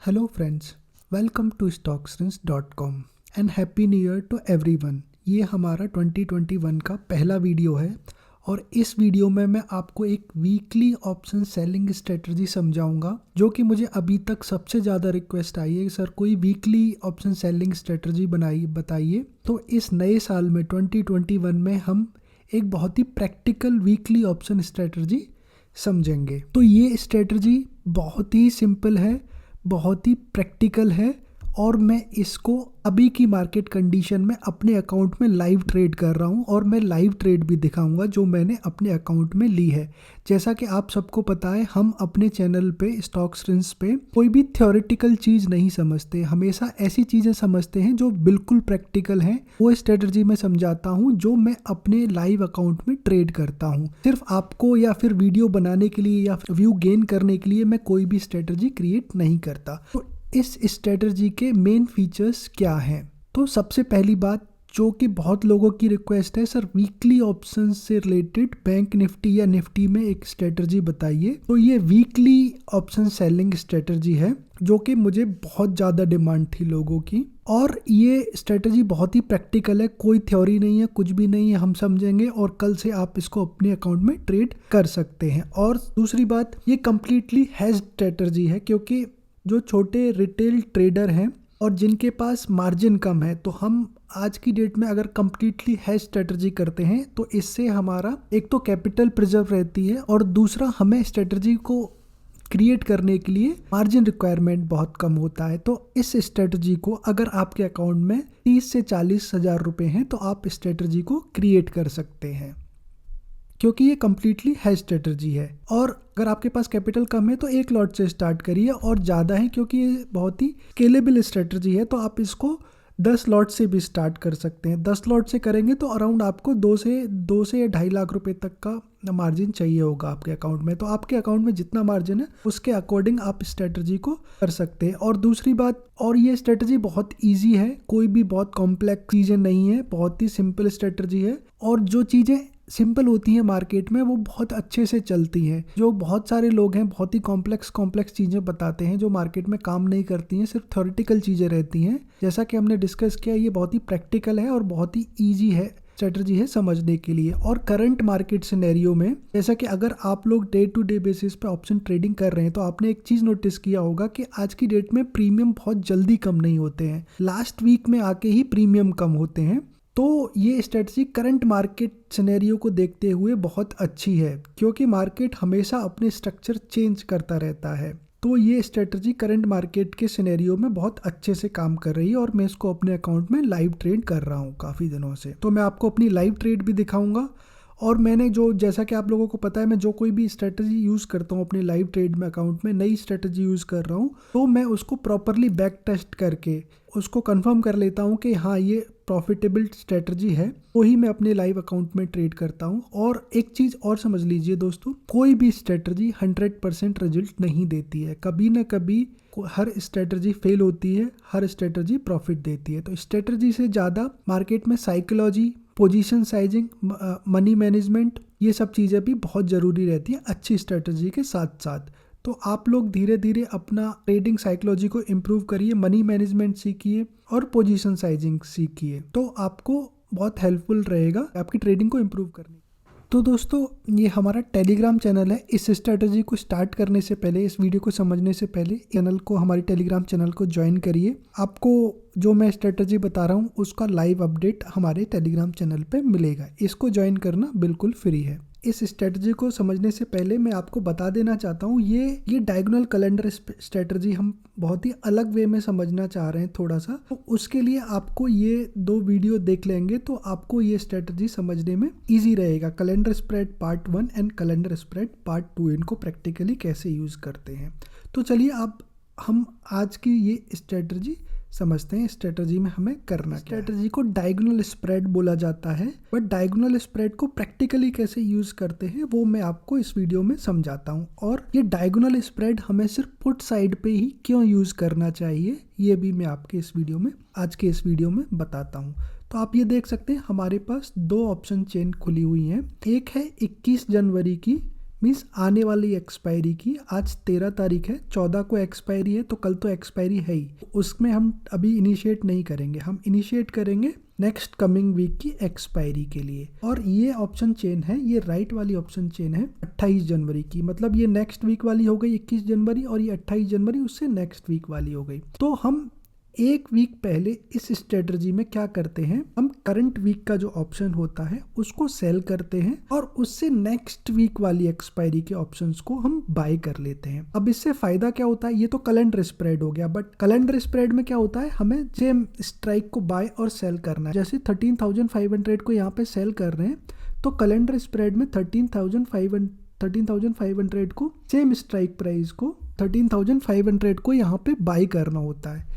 Hello friends, welcome to stocksrins.com and happy new year to everyone. ये हमारा 2021 का पहला वीडियो है और इस वीडियो में मैं आपको एक वीकली ऑप्शन सेलिंग स्ट्रेटजी समझाऊंगा जो कि मुझे अभी तक सबसे ज़्यादा रिक्वेस्ट आई है, सर कोई वीकली ऑप्शन सेलिंग स्ट्रेटजी बताइए। तो इस नए साल में 2021 में हम एक बहुत ही प्रैक्टिकल वीकली ऑप्शन स्ट्रेटजी समझेंगे। तो ये स्ट्रेटजी बहुत ही सिंपल है, बहुत ही प्रैक्टिकल है और मैं इसको अभी की मार्केट कंडीशन में अपने अकाउंट में लाइव ट्रेड कर रहा हूं और मैं लाइव ट्रेड भी दिखाऊंगा जो मैंने अपने अकाउंट में ली है। जैसा कि आप सबको पता है, हम अपने चैनल पे स्टॉक्सरिंस पे कोई भी थ्योरेटिकल चीज़ नहीं समझते, हमेशा ऐसी चीज़ें समझते हैं जो बिल्कुल प्रैक्टिकल हैं। वो स्ट्रेटजी मैं समझाता हूँ जो मैं अपने लाइव अकाउंट में ट्रेड करता हूँ। सिर्फ आपको या फिर वीडियो बनाने के लिए या फिर व्यू गेन करने के लिए मैं कोई भी स्ट्रेटजी क्रिएट नहीं करता। तो इस स्ट्रेटजी के मेन फीचर्स क्या हैं? तो सबसे पहली बात जो कि बहुत लोगों की रिक्वेस्ट है, सर वीकली ऑप्शन से रिलेटेड बैंक निफ्टी या निफ्टी में एक स्ट्रेटजी बताइए। तो ये वीकली ऑप्शन सेलिंग स्ट्रेटजी है जो कि मुझे बहुत ज़्यादा डिमांड थी लोगों की और ये स्ट्रेटजी बहुत ही प्रैक्टिकल है, कोई थ्योरी नहीं है, कुछ भी नहीं है, हम समझेंगे और कल से आप इसको अपने अकाउंट में ट्रेड कर सकते हैं। और दूसरी बात, ये कम्प्लीटली हेज स्ट्रेटजी है क्योंकि जो छोटे रिटेल ट्रेडर हैं और जिनके पास मार्जिन कम है, तो हम आज की डेट में अगर कम्प्लीटली हेज स्ट्रेटजी करते हैं तो इससे हमारा एक तो कैपिटल प्रिजर्व रहती है और दूसरा हमें स्ट्रेटजी को क्रिएट करने के लिए मार्जिन रिक्वायरमेंट बहुत कम होता है। तो इस स्ट्रेटजी को अगर आपके अकाउंट में 30 से 40 हज़ार रुपये हैं तो आप स्ट्रेटजी को क्रिएट कर सकते हैं क्योंकि ये कम्प्लीटली हेज स्ट्रेटजी है। और अगर आपके पास कैपिटल कम है तो एक लॉट से स्टार्ट करिए और ज़्यादा है क्योंकि ये बहुत ही स्केलेबल स्ट्रेटजी है तो आप इसको 10 लॉट से भी स्टार्ट कर सकते हैं। 10 लॉट से करेंगे तो अराउंड आपको 2 से या 2.5 लाख रुपए तक का मार्जिन चाहिए होगा आपके अकाउंट में। तो आपके अकाउंट में जितना मार्जिन है उसके अकॉर्डिंग आप स्ट्रेटजी को कर सकते हैं। और दूसरी बात, और ये स्ट्रेटजी बहुत ईजी है, कोई भी बहुत कॉम्प्लेक्स चीज़ें नहीं है, बहुत ही सिंपल स्ट्रेटजी है और जो चीज़ें सिंपल होती है मार्केट में वो बहुत अच्छे से चलती हैं। जो बहुत सारे लोग हैं बहुत ही कॉम्प्लेक्स चीज़ें बताते हैं जो मार्केट में काम नहीं करती हैं, सिर्फ थ्योरेटिकल चीज़ें रहती हैं। जैसा कि हमने डिस्कस किया, ये बहुत ही प्रैक्टिकल है और बहुत ही ईजी है स्ट्रेटजी है समझने के लिए। और करंट मार्केट सिनेरियो में, जैसा कि अगर आप लोग डे टू डे बेसिस पे ऑप्शन ट्रेडिंग कर रहे हैं तो आपने एक चीज़ नोटिस किया होगा कि आज की डेट में प्रीमियम बहुत जल्दी कम नहीं होते हैं, लास्ट वीक में आके ही प्रीमियम कम होते हैं। तो ये स्ट्रेटजी करंट मार्केट सिनेरियो को देखते हुए बहुत अच्छी है क्योंकि मार्केट हमेशा अपने स्ट्रक्चर चेंज करता रहता है। तो ये स्ट्रेटजी करंट मार्केट के सिनेरियो में बहुत अच्छे से काम कर रही है और मैं इसको अपने अकाउंट में लाइव ट्रेड कर रहा हूँ काफ़ी दिनों से। तो मैं आपको अपनी लाइव ट्रेड भी दिखाऊंगा और मैंने जो, जैसा कि आप लोगों को पता है, मैं जो कोई भी स्ट्रेटजी यूज़ करता हूँ अपने लाइव ट्रेड में अकाउंट में, नई स्ट्रेटजी यूज़ कर रहा हूँ तो मैं उसको प्रॉपरली बैक टेस्ट करके उसको कंफर्म कर लेता हूँ कि हाँ ये प्रॉफिटेबल स्ट्रेटजी है, वही मैं अपने लाइव अकाउंट में ट्रेड करता हूँ। और एक चीज़ और समझ लीजिए दोस्तों, कोई भी स्ट्रेटजी 100% रिजल्ट नहीं देती है, कभी ना कभी हर स्ट्रेटजी फेल होती है, हर स्ट्रेटजी प्रॉफिट देती है। तो स्ट्रेटजी से ज़्यादा मार्केट में psychology, position sizing, money management, ये सब चीज़ें भी बहुत ज़रूरी रहती है अच्छी स्ट्रेटजी के साथ साथ। तो आप लोग धीरे धीरे अपना ट्रेडिंग साइकोलॉजी को इम्प्रूव करिए, मनी मैनेजमेंट सीखिए और पोजीशन साइजिंग सीखिए, तो आपको बहुत हेल्पफुल रहेगा आपकी ट्रेडिंग को इम्प्रूव करने। तो दोस्तों, ये हमारा टेलीग्राम चैनल है। इस स्ट्रेटजी को स्टार्ट करने से पहले, इस वीडियो को समझने से पहले चैनल को, हमारे टेलीग्राम चैनल को ज्वाइन करिए। आपको जो मैं स्ट्रेटजी बता रहा हूँ उसका लाइव अपडेट हमारे टेलीग्राम चैनल पे मिलेगा। इसको ज्वाइन करना बिल्कुल फ्री है। इस स्ट्रेटजी को समझने से पहले मैं आपको बता देना चाहता हूँ, ये डायगोनल कैलेंडर स्ट्रेटजी हम बहुत ही अलग वे में समझना चाह रहे हैं थोड़ा सा। तो उसके लिए आपको ये 2 वीडियो देख लेंगे तो आपको ये स्ट्रेटजी समझने में इजी रहेगा। Calendar spread part 1 and calendar spread part 2, इनको प्रैक्टिकली कैसे यूज़ करते हैं। तो चलिए अब हम आज की ये स्ट्रेटजी समझते हैं। स्ट्रेटजी में हमें करना, स्ट्रेटजी को डायगोनल स्प्रेड बोला जाता है, बट डायगोनल स्प्रेड को प्रैक्टिकली कैसे यूज करते हैं वो मैं आपको इस वीडियो में समझाता हूँ। और ये डायगोनल स्प्रेड हमें सिर्फ पुट साइड पे ही क्यों यूज करना चाहिए ये भी मैं आपके इस वीडियो में, आज के इस वीडियो में बताता हूँ। तो आप ये देख सकते हैं हमारे पास 2 ऑप्शन चेन खुली हुई हैं। एक है 21 जनवरी की मीन्स आने वाली एक्सपायरी की। आज 13 तारीख है, 14 को एक्सपायरी है, तो कल तो एक्सपायरी है ही। उसमें हम अभी इनिशिएट नहीं करेंगे, हम इनिशिएट करेंगे नेक्स्ट कमिंग वीक की एक्सपायरी के लिए। और ये ऑप्शन चेन है, ये राइट वाली ऑप्शन चेन है 28 जनवरी की, मतलब ये नेक्स्ट वीक वाली हो गई 21 जनवरी, और ये 28 जनवरी उससे नेक्स्ट वीक वाली हो गई। तो हम एक वीक पहले इस स्ट्रेटजी में क्या करते हैं, हम करंट वीक का जो ऑप्शन होता है उसको सेल करते हैं और उससे नेक्स्ट वीक वाली एक्सपायरी के ऑप्शंस को हम बाय कर लेते हैं। अब इससे फायदा क्या होता है, ये तो कैलेंडर स्प्रेड हो गया, बट कैलेंडर स्प्रेड में क्या होता है, हमें सेम स्ट्राइक को बाय और सेल करना है। जैसे 13,500 को यहाँ पे सेल कर रहे हैं, तो कैलेंडर स्प्रेड में 13,500 को सेम स्ट्राइक प्राइस को 13,500 को यहाँ पे बाय करना होता है।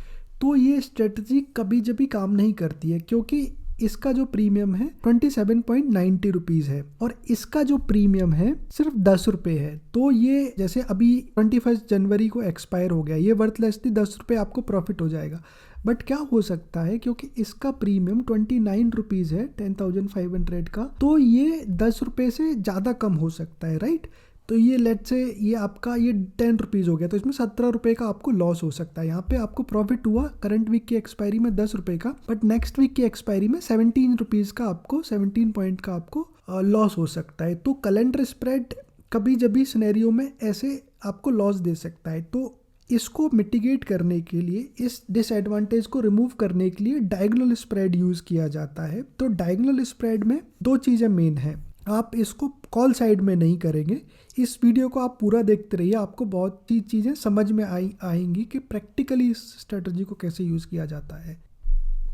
तो ये स्ट्रेटजी कभी जब भी काम नहीं करती है, क्योंकि इसका जो प्रीमियम है 27.90 रुपीज़ है और इसका जो प्रीमियम है सिर्फ 10 रुपये है। तो ये जैसे अभी 21 जनवरी को एक्सपायर हो गया, ये वर्थलेसली 10 रुपये आपको प्रॉफिट हो जाएगा। बट क्या हो सकता है, क्योंकि इसका प्रीमियम 29 रुपीज़ है 10,500 का, तो ये 10 रुपये से ज़्यादा कम हो सकता है, राइट। तो ये लेट से ये आपका ये 10 रुपीज़ हो गया, तो इसमें 17 रुपये का आपको लॉस हो सकता है। यहाँ पे आपको प्रॉफिट हुआ करंट वीक की एक्सपायरी में 10 रुपये का, बट नेक्स्ट वीक की एक्सपायरी में 17 रुपीज़ का आपको 17 पॉइंट का आपको लॉस हो सकता है। तो कैलेंडर स्प्रेड कभी जब भी सिनेरियो में ऐसे आपको लॉस दे सकता है। तो इसको मिटिगेट करने के लिए, इस डिसएडवांटेज को रिमूव करने के लिए डायगोनल स्प्रेड यूज़ किया जाता है। तो डायगोनल स्प्रेड में दो चीज़ें मेन हैं, आप इसको कॉल साइड में नहीं करेंगे। इस वीडियो को आप पूरा देखते रहिए, आपको बहुत सी चीज़ें समझ में आएंगी कि प्रैक्टिकली इस स्ट्रेटजी को कैसे यूज़ किया जाता है।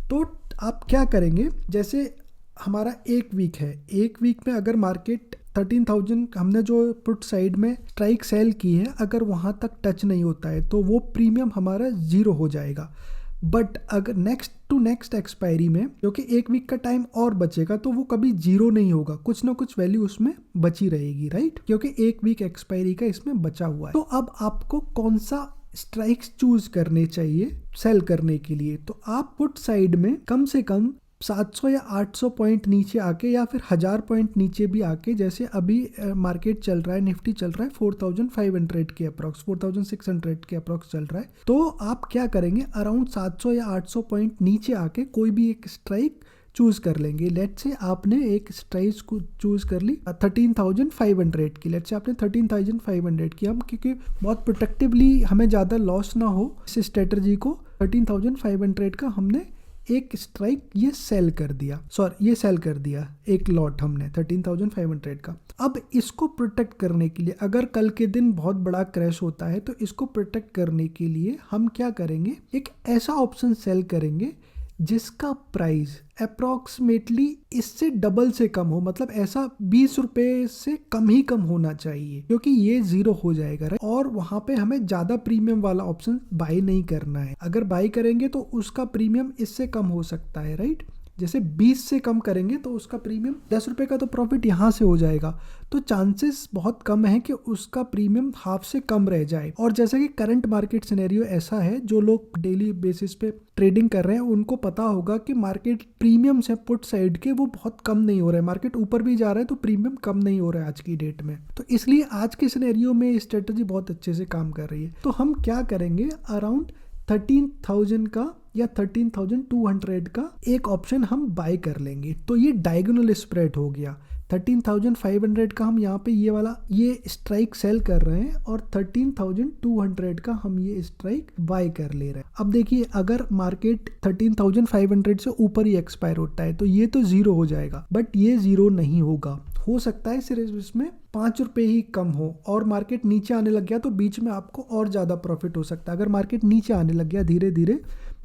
तो आप क्या करेंगे, जैसे हमारा एक वीक है, एक वीक में अगर मार्केट 13,000 हमने जो पुट साइड में स्ट्राइक सेल की है, अगर वहाँ तक टच नहीं होता है तो वो प्रीमियम हमारा 0 हो जाएगा। बट अगर नेक्स्ट टू नेक्स्ट एक्सपायरी में, क्योंकि एक वीक का टाइम और बचेगा, तो वो कभी 0 नहीं होगा, कुछ ना कुछ वैल्यू उसमें बची रहेगी, राइट, क्योंकि एक वीक एक्सपायरी का इसमें बचा हुआ है। तो अब आपको कौन सा स्ट्राइक्स चूज करने चाहिए सेल करने के लिए, तो आप पुट साइड में कम से कम 700 या 800 पॉइंट नीचे आके, या फिर 1000 पॉइंट नीचे भी आके, जैसे अभी मार्केट चल रहा है, निफ्टी चल रहा है 4,500 के अप्रॉक्स, 4,600 के अप्रॉक्स चल रहा है। तो आप क्या करेंगे, अराउंड 700 या 800 पॉइंट नीचे आके कोई भी एक स्ट्राइक चूज कर लेंगे। लेट से आपने एक स्ट्राइक को चूज कर ली 13,500 की, लेट से आपने 13,500 की, हम क्योंकि बहुत प्रोटेक्टिवली हमें ज़्यादा लॉस ना हो, इस स्ट्रेटजी को 13,500 का हमने एक स्ट्राइक ये सेल कर दिया, ये सेल कर दिया एक लॉट हमने 13,500 का। अब इसको प्रोटेक्ट करने के लिए, अगर कल के दिन बहुत बड़ा क्रैश होता है, तो इसको प्रोटेक्ट करने के लिए हम क्या करेंगे, एक ऐसा ऑप्शन सेल करेंगे जिसका प्राइस अप्रॉक्सीमेटली इससे डबल से कम हो, मतलब ऐसा 20 रुपए से कम ही कम होना चाहिए, क्योंकि ये 0 हो जाएगा, राइट। और वहां पे हमें ज्यादा प्रीमियम वाला ऑप्शन बाय नहीं करना है। अगर बाय करेंगे तो उसका प्रीमियम इससे कम हो सकता है, राइट। जैसे 20 से कम करेंगे तो उसका प्रीमियम 10 रुपए का तो प्रॉफिट यहाँ से हो जाएगा, तो चांसेस बहुत कम है कि उसका प्रीमियम हाफ से कम रह जाए। और जैसा कि करंट मार्केट सिनेरियो ऐसा है, जो लोग डेली बेसिस पे ट्रेडिंग कर रहे हैं उनको पता होगा कि मार्केट प्रीमियम से पुट साइड के वो बहुत कम नहीं हो रहा है, मार्केट ऊपर भी जा रहा है तो प्रीमियम कम नहीं हो रहा है आज की डेट में। तो इसलिए आज के सिनेरियो में स्ट्रेटजी बहुत अच्छे से काम कर रही है। तो हम क्या करेंगे, अराउंड 13,000 का या 13,200 का एक ऑप्शन हम बाय कर लेंगे। तो ये डायगोनल स्प्रेड हो गया। 13,500 का हम यहाँ पे ये वाला ये स्ट्राइक सेल कर रहे हैं और 13,200 का हम ये स्ट्राइक बाय कर ले रहे हैं। अब देखिए, अगर मार्केट 13,500 से ऊपर ही एक्सपायर होता है तो ये तो 0 हो जाएगा, बट ये 0 नहीं होगा। हो सकता है सिर्फ इसमें 5 रुपए ही कम हो, और मार्केट नीचे आने लग गया तो बीच में आपको और ज़्यादा प्रॉफिट हो सकता है। अगर मार्केट नीचे आने लग गया धीरे धीरे,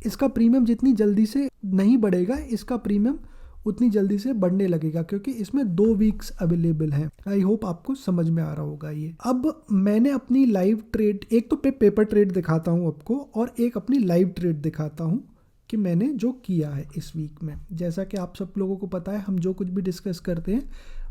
इसका प्रीमियम जितनी जल्दी से नहीं बढ़ेगा, इसका प्रीमियम उतनी जल्दी से बढ़ने लगेगा, क्योंकि इसमें 2 वीक्स अवेलेबल हैं। आई होप आपको समझ में आ रहा होगा ये। अब मैंने अपनी लाइव ट्रेड, एक तो पेपर ट्रेड दिखाता हूँ आपको, और एक अपनी लाइव ट्रेड दिखाता हूँ कि मैंने जो किया है इस वीक में। जैसा कि आप सब लोगों को पता है, हम जो कुछ भी डिस्कस करते हैं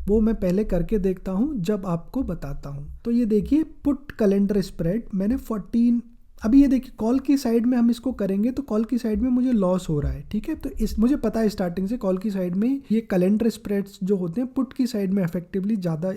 वो मैं पहले करके देखता हूँ, जब आपको बताता हूँ। तो ये देखिए, पुट कैलेंडर स्प्रेड मैंने 14, अभी ये देखिए कॉल की साइड में हम इसको करेंगे तो कॉल की साइड में मुझे लॉस हो रहा है, ठीक है। तो मुझे पता है स्टार्टिंग से कॉल की साइड में ये कैलेंडर स्प्रेड्स जो होते हैं पुट की साइड में इफेक्टिवली ज़्यादा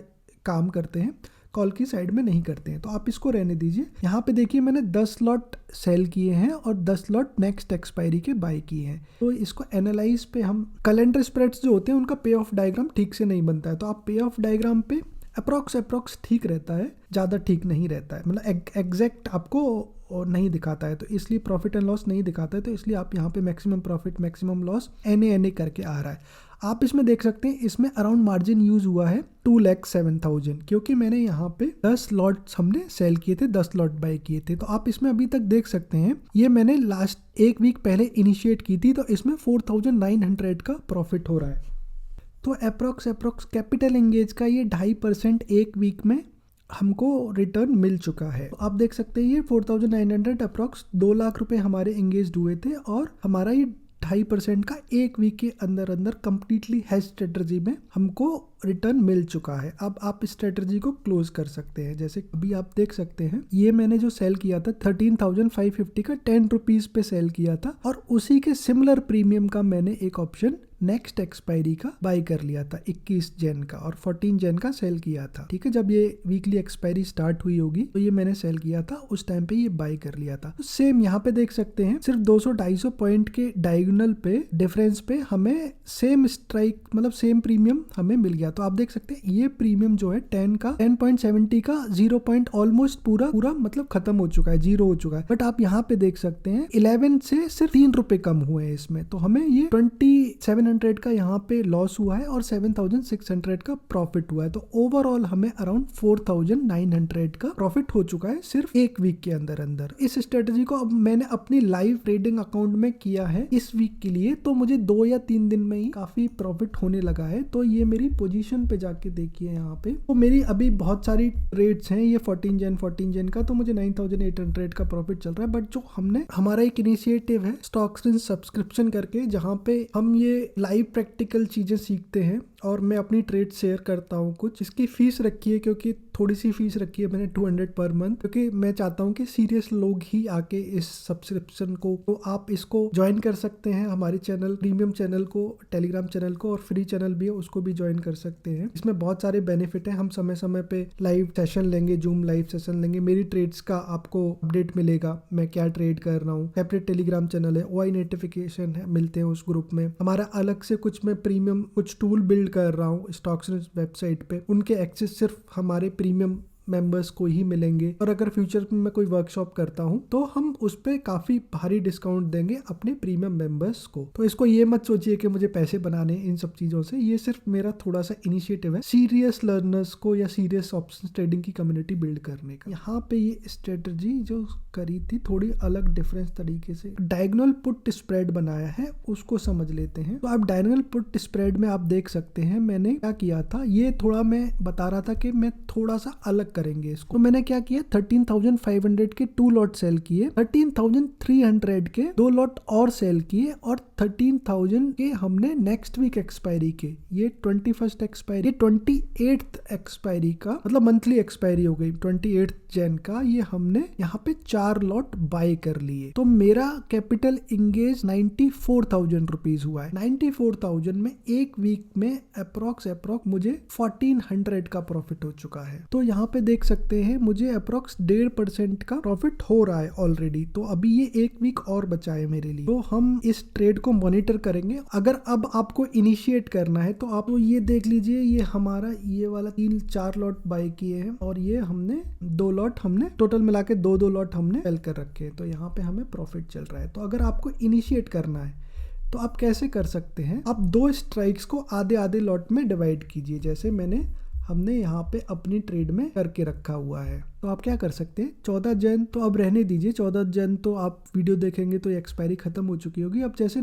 काम करते हैं। कॉल की साइड में नहीं करते हैं, तो आप इसको रहने दीजिए। यहाँ पे देखिए मैंने 10 लॉट सेल किए हैं और 10 लॉट नेक्स्ट एक्सपायरी के बाय किए हैं। तो इसको एनालाइज पे हम कैलेंडर स्प्रेड्स जो होते हैं उनका पे ऑफ डायग्राम ठीक से नहीं बनता है, तो आप पे ऑफ डायग्राम पे अप्रोक्स ठीक रहता है, ज़्यादा ठीक नहीं रहता है, मतलब एग्जैक्ट आपको नहीं दिखाता है, तो इसलिए प्रॉफिट एंड लॉस नहीं दिखाता है, तो इसलिए आप यहाँ पे maximum profit maximum loss NA करके आ रहा है। आप इसमें देख सकते हैं इसमें अराउंड मार्जिन यूज हुआ है 2,07,000, क्योंकि मैंने यहाँ पे 10 लॉट्स हमने सेल किए थे, 10 लॉट बाय किए थे। तो आप इसमें अभी तक देख सकते हैं ये मैंने लास्ट एक वीक पहले इनिशिएट की थी, तो इसमें 4,900 का प्रॉफिट हो रहा है। तो अप्रोक्स कैपिटल एंगेज का ये 2.5% एक वीक में हमको रिटर्न मिल चुका है। तो आप देख सकते हैं ये 4,900 अप्रोक्स 2 लाख रुपए हमारे एंगेज हुए थे और हमारा ये 2.5% का एक वीक के अंदर कंप्लीटली हेज स्ट्रेटजी में हमको रिटर्न मिल चुका है। अब आप इस स्ट्रेटजी को क्लोज कर सकते हैं। जैसे अभी आप देख सकते हैं ये मैंने जो सेल किया था 13,550 का 10 रुपीज पे सेल किया था और उसी के सिमिलर प्रीमियम का मैंने एक ऑप्शन नेक्स्ट एक्सपायरी का बाय कर लिया था 21 जन का और 14 जन का सेल किया था। ठीक है, जब ये वीकली एक्सपायरी स्टार्ट हुई होगी तो ये मैंने सेल किया था, उस टाइम पे ये बाय कर लिया था। तो सेम यहाँ पे देख सकते हैं सिर्फ 200-250 पॉइंट के डायगोनल पे डिफरेंस पे हमें सेम स्ट्राइक मतलब सेम प्रीमियम हमें मिल गया। तो आप देख सकते हैं ये प्रीमियम जो है 10.70 का 0 पॉइंट ऑलमोस्ट पूरा मतलब खत्म हो चुका है, 0 हो चुका है। बट आप यहाँ पे देख सकते हैं 11 से सिर्फ 3 रुपए कम हुए हैं इसमें, तो हमें ये 2700 का यहाँ पे लॉस हुआ है और 7600 का प्रॉफिट हुआ है। तो ओवरऑल हमें अराउंड 4900 का प्रॉफिट हो चुका है सिर्फ एक वीक के अंदर। इस स्ट्रेटजी को अब मैंने अपनी लाइव ट्रेडिंग अकाउंट में किया है इस वीक के लिए, तो मुझे 2 या 3 दिन में ही काफी प्रॉफिट होने लगा है। तो ये मेरी पोजीशन पे जाके देखिए यहाँ पे, तो मेरी अभी बहुत सारी ट्रेड्स हैं, ये 14 जन का, तो मुझे 9800 का प्रॉफिट चल रहा है। बट जो हमारा एक इनिशिएटिव है स्टॉक्सरेंस सब्सक्रिप्शन करके, जहाँ पे हम ये लाइव प्रैक्टिकल चीजें सीखते हैं और मैं अपनी ट्रेड शेयर करता हूँ। कुछ इसकी फीस रखी है, क्योंकि थोड़ी सी फीस रखी है मैंने 200 पर मंथ, क्योंकि मैं चाहता हूँ कि सीरियस लोग ही आके इस सब्सक्रिप्शन को, तो आप इसको ज्वाइन कर सकते हैं। हमारे चैनल प्रीमियम चैनल को, टेलीग्राम चैनल को और फ्री चैनल भी है उसको भी ज्वाइन कर सकते हैं। इसमें बहुत सारे बेनिफिट है। हम समय समय पे लाइव सेशन लेंगे, जूम लाइव सेशन लेंगे, मेरी ट्रेड्स का आपको अपडेट मिलेगा, मैं क्या ट्रेड कर रहा हूँ। सेपरेट टेलीग्राम चैनल है, OI नोटिफिकेशन है, मिलते हैं उस ग्रुप में। हमारा अलग से कुछ मैं प्रीमियम कुछ टूल बिल्ड कर रहा हूँ स्टॉक्सरेंस वेबसाइट पे, उनके एक्सेस सिर्फ हमारे प्रीमियम मेंबर्स को ही मिलेंगे। और अगर फ्यूचर में मैं कोई वर्कशॉप करता हूं तो हम उस पे काफी भारी डिस्काउंट देंगे अपने प्रीमियम मेंबर्स को। तो इसको ये मत सोचिए कि मुझे पैसे बनाने इन सब चीजों से, ये सिर्फ मेरा थोड़ा सा इनिशिएटिव है सीरियस लर्नर्स को या सीरियस ऑप्शन ट्रेडिंग की कम्युनिटी बिल्ड करने का। यहाँ पे ये स्ट्रेटजी जो करी थी थोड़ी अलग डिफरेंस तरीके से, डायगोनल पुट स्प्रेड बनाया है, उसको समझ लेते हैं। तो आप डायगोनल पुट स्प्रेड में आप देख सकते हैं मैंने क्या किया था, ये थोड़ा मैं बता रहा था कि मैं थोड़ा सा अलग करेंगे इसको। तो मैंने क्या किया, 13,500 के 2 लॉट सेल किए, 13,300 के 2 लॉट और सेल किए और 13,000 के हमने नेक्स्ट वीक एक्सपायरी के, ये 21st एक्सपायरी, 28th एक्सपायरी का मतलब मंथली एक्सपायरी हो गई 28 जन का, ये हमने यहाँ पे 4 लॉट बाय कर लिए। तो मेरा कैपिटल इंगेज 94,000 रुपीज हुआ है। 94,000 में एक वीक में अप्रोक्स मुझे 1400 का प्रॉफिट हो चुका है। तो यहाँ पे देख सकते हैं मुझे अप्रोक्स 1.5% का प्रॉफिट हो रहा है ऑलरेडी। तो अभी ये एक वीक और बचा है मेरे लिए, तो हम इस ट्रेड को मॉनिटर करेंगे। अगर अब आपको इनिशिएट करना है तो आप ये देख लीजिए, ये हमारा ये वाला 3-4 लॉट बाय किए हैं और ये हमने 2 लॉट हमने टोटल मिला के 2 लॉट हमने सेल कर रखे हैं। तो यहाँ पे हमें प्रॉफिट चल रहा है। तो अगर आपको इनिशिएट करना है तो आप कैसे कर सकते हैं, आप 2 स्ट्राइक्स को आधे लॉट में डिवाइड कीजिए, जैसे हमने यहाँ पे अपनी ट्रेड में करके रखा हुआ है। तो आप क्या कर सकते हैं, 14 जन तो अब रहने दीजिए, 14 जन तो आप वीडियो देखेंगे तो एक्सपायरी खत्म हो चुकी होगी। अब जैसे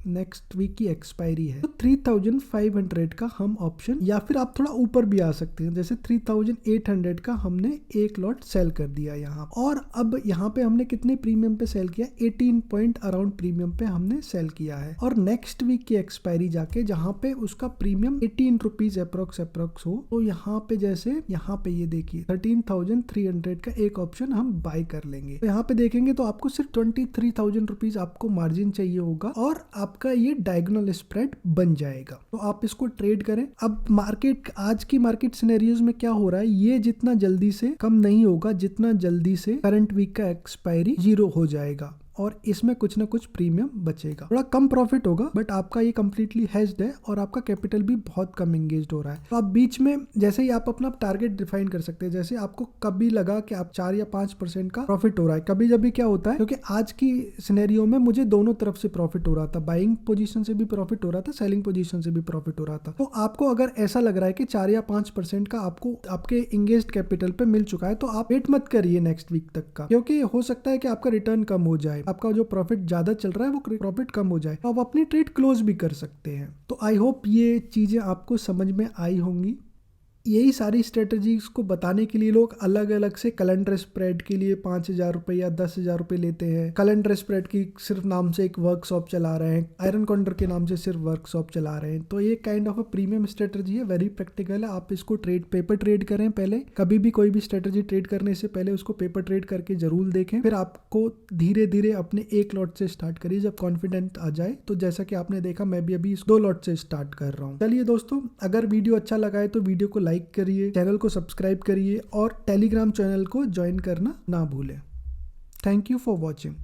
नेक्स्ट वीक की एक्सपायरी है तो 3,500 का हम ऑप्शन, या फिर आप थोड़ा ऊपर भी आ सकते हैं, जैसे 3,800 का हमने एक लॉट सेल कर दिया यहाँ। और अब यहाँ पे हमने कितने प्रीमियम पे सेल किया, 18 पॉइंट अराउंड प्रीमियम पे हमने सेल किया है। और नेक्स्ट वीक की एक्सपायरी जाके जहाँ पे उसका प्रीमियम 18 रुपीज अप्रोक्स हो, तो यहाँ पे जैसे यहाँ पे ये देखिए 13,000 2300 का एक ऑप्शन हम बाय कर लेंगे। तो यहाँ पे देखेंगे तो आपको सिर्फ 23,000 रुपीज आपको मार्जिन चाहिए होगा और आपका ये डायगोनल स्प्रेड बन जाएगा। तो आप इसको ट्रेड करें। अब मार्केट, आज की मार्केट सिनेरियोज में क्या हो रहा है, ये जितना जल्दी से कम नहीं होगा जितना जल्दी से करंट वीक का एक्सपायरी 0 हो जाएगा और इसमें कुछ ना कुछ प्रीमियम बचेगा। थोड़ा कम प्रॉफिट होगा बट आपका ये कंप्लीटली हेज्ड है और आपका कैपिटल भी बहुत कम एंगेज्ड हो रहा है। तो आप बीच में जैसे ही आप अपना टारगेट डिफाइन कर सकते हैं, जैसे आपको कभी लगा कि आप 4 या 5% का प्रॉफिट हो रहा है। कभी जब भी क्या होता है, क्योंकि आज की सिनेरियो में मुझे दोनों तरफ से प्रॉफिट हो रहा था, बाइंग पोजीशन से भी प्रॉफिट हो रहा था, सेलिंग पोजीशन से भी प्रॉफिट हो रहा था। तो आपको अगर ऐसा लग रहा है कि 4 या 5% का आपको आपके एंगेज्ड कैपिटल पे मिल चुका है, तो आप वेट मत करिए नेक्स्ट वीक तक का, क्योंकि हो सकता है कि आपका रिटर्न कम हो जाए, आपका जो प्रॉफिट ज्यादा चल रहा है वो प्रॉफिट कम हो जाए, तो आप अपनी ट्रेड क्लोज भी कर सकते हैं। तो आई होप ये चीजें आपको समझ में आई होंगी। यही सारी स्ट्रेटजीज को बताने के लिए लोग अलग अलग से कैलेंडर स्प्रेड के लिए 5,000 रुपए या 10,000 रुपए लेते हैं। कैलेंडर स्प्रेड की सिर्फ नाम से एक वर्कशॉप चला रहे हैं, आयरन काउंटर के नाम से सिर्फ वर्कशॉप चला रहे हैं। तो ये kind of a premium strategy है, वेरी प्रैक्टिकल है। आप इसको पेपर ट्रेड करें पहले, कभी भी कोई भी स्ट्रेटजी ट्रेड करने से पहले उसको पेपर ट्रेड करके जरूर देखें। फिर आपको धीरे धीरे अपने एक लॉट से स्टार्ट करिए, जब कॉन्फिडेंट आ जाए। तो जैसा कि आपने देखा, मैं भी अभी 2 लॉट से स्टार्ट कर रहा हूँ। चलिए दोस्तों, अगर वीडियो अच्छा लगा है तो वीडियो को लाइक करिए, चैनल को सब्सक्राइब करिए और टेलीग्राम चैनल को ज्वाइन करना ना भूलें। Thank you for watching.